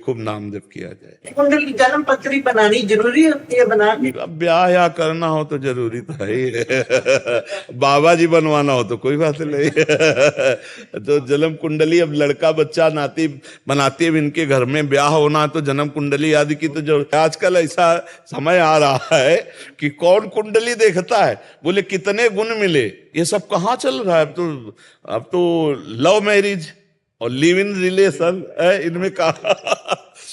खूब नाम जप किया जाए। कुंडली जन्म पत्री बनानी जरूरी होती है? बनानी अब ब्याह या करना हो तो जरूरी तो है ही बाबा जी बनवाना हो तो कोई बात नहीं तो जन्म कुंडली, अब लड़का बच्चा नाती बनाती है, इनके घर में ब्याह होना तो जन्म कुंडली आदि की तो जो आजकल ऐसा समय आ रहा है कि कौन कुंडली देखता है, बोले कितने गुण मिले, ये सब कहाँ चल रहा है। अब तो लव मैरिज और लिव इन रिलेशन है इनमें कहा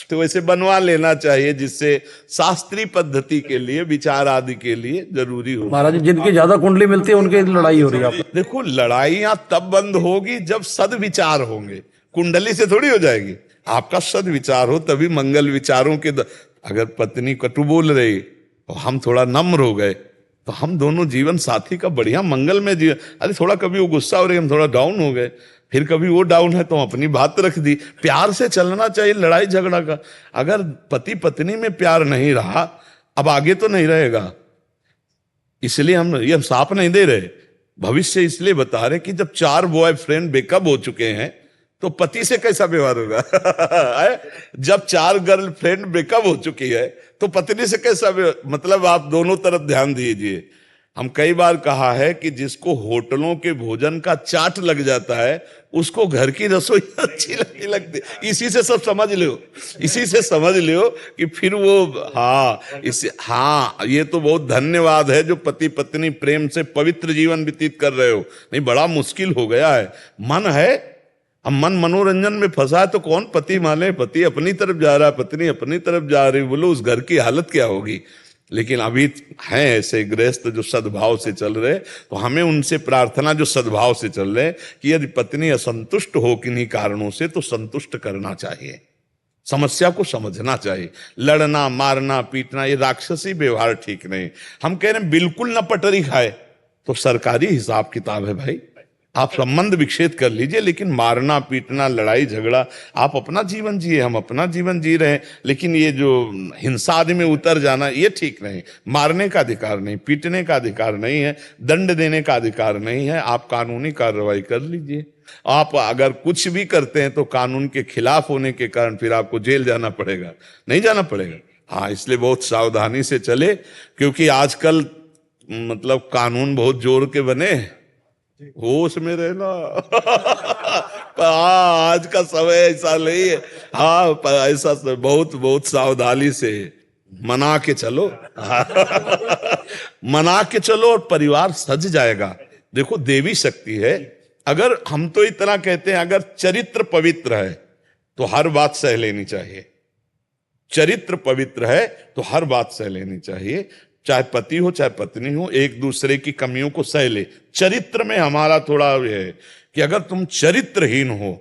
तो वैसे बनवा लेना चाहिए जिससे शास्त्रीय पद्धति के लिए, विचार आदि के लिए जरूरी हो। महाराज जी, जिनकी ज्यादा कुंडली मिलती है उनकी लड़ाई हो रही है। देखो लड़ाइयां तब बंद होगी जब सद्विचार होंगे, कुंडली से थोड़ी हो जाएगी। आपका सद्विचार हो तभी मंगल विचारों के अगर पत्नी कटु बोल रही तो हम थोड़ा नम्र हो गए तो हम दोनों जीवन साथी का बढ़िया मंगल में जीवन। अरे थोड़ा कभी वो गुस्सा हो रही, हम थोड़ा डाउन हो गए, फिर कभी वो डाउन है तो अपनी बात रख दी। प्यार से चलना चाहिए लड़ाई झगड़ा का। अगर पति पत्नी में प्यार नहीं रहा, अब आगे तो नहीं रहेगा। इसलिए हम साफ नहीं दे रहे, भविष्य इसलिए बता रहे कि जब 4 बॉयफ्रेंड ब्रेकअप हो चुके हैं तो पति से कैसा व्यवहार होगा जब 4 गर्लफ्रेंड ब्रेकअप हो चुकी है तो पत्नी से कैसा, मतलब आप दोनों तरफ ध्यान दीजिए। हम कई बार कहा है कि जिसको होटलों के भोजन का चाट लग जाता है उसको घर की रसोई अच्छी नहीं लगती। इसी से सब समझ लो, इसी से समझ लो कि फिर वो ये तो बहुत धन्यवाद है जो पति पत्नी प्रेम से पवित्र जीवन व्यतीत कर रहे हो। नहीं बड़ा मुश्किल हो गया है। मन है, अब मन मनोरंजन में फंसा है तो कौन पति माने। पति अपनी तरफ जा रहा है, पत्नी अपनी तरफ जा रही, बोलो उस घर की हालत क्या होगी। लेकिन अभी हैं ऐसे गृहस्थ जो सद्भाव से चल रहे, तो हमें उनसे प्रार्थना जो सद्भाव से चल रहे कि यदि पत्नी असंतुष्ट हो किन्हीं कारणों से तो संतुष्ट करना चाहिए, समस्या को समझना चाहिए। लड़ना मारना पीटना ये राक्षसी व्यवहार ठीक नहीं। हम कह रहे हैं बिल्कुल न पटरी खाए तो सरकारी हिसाब किताब है भाई, आप संबंध विच्छेद कर लीजिए, लेकिन मारना पीटना लड़ाई झगड़ा, आप अपना जीवन जिए हम अपना जीवन जी रहे हैं, लेकिन ये जो हिंसा आदि में उतर जाना ये ठीक नहीं। मारने का अधिकार नहीं, पीटने का अधिकार नहीं है, दंड देने का अधिकार नहीं है। आप कानूनी कार्रवाई कर लीजिए। आप अगर कुछ भी करते हैं तो कानून के खिलाफ होने के कारण फिर आपको जेल जाना पड़ेगा, नहीं जाना पड़ेगा। हाँ, इसलिए बहुत सावधानी से चले, क्योंकि आजकल मतलब कानून बहुत जोर के बने, होश में रहना आज का समय ऐसा नहीं है। हाँ, ऐसा बहुत बहुत सावधानी से मना के चलो मना के चलो और परिवार सज जाएगा। देखो देवी शक्ति है। अगर हम तो इतना कहते हैं अगर चरित्र पवित्र है तो हर बात सह लेनी चाहिए। चरित्र पवित्र है तो हर बात सह लेनी चाहिए, चाहे पति हो चाहे पत्नी हो, एक दूसरे की कमियों को सह ले। चरित्र में हमारा थोड़ा है कि अगर तुम चरित्रहीन हो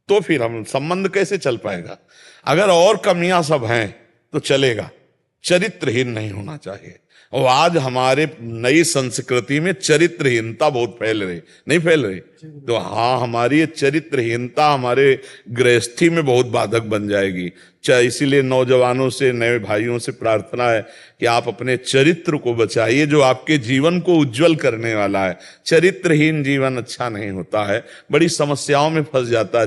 तो फिर हम संबंध कैसे चल पाएगा। अगर और कमियां सब हैं तो चलेगा, चरित्रहीन नहीं होना चाहिए। और आज हमारे नई संस्कृति में चरित्रहीनता बहुत फैल रही, नहीं फैल रही? तो हाँ, हमारी ये चरित्रहीनता हमारे गृहस्थी में बहुत बाधक बन जाएगी। इसीलिए नौजवानों से, नए भाइयों से प्रार्थना है कि आप अपने चरित्र को बचाइए जो आपके जीवन को उज्जवल करने वाला है। चरित्रहीन जीवन अच्छा नहीं होता है, बड़ी समस्याओं में फंस जाता है।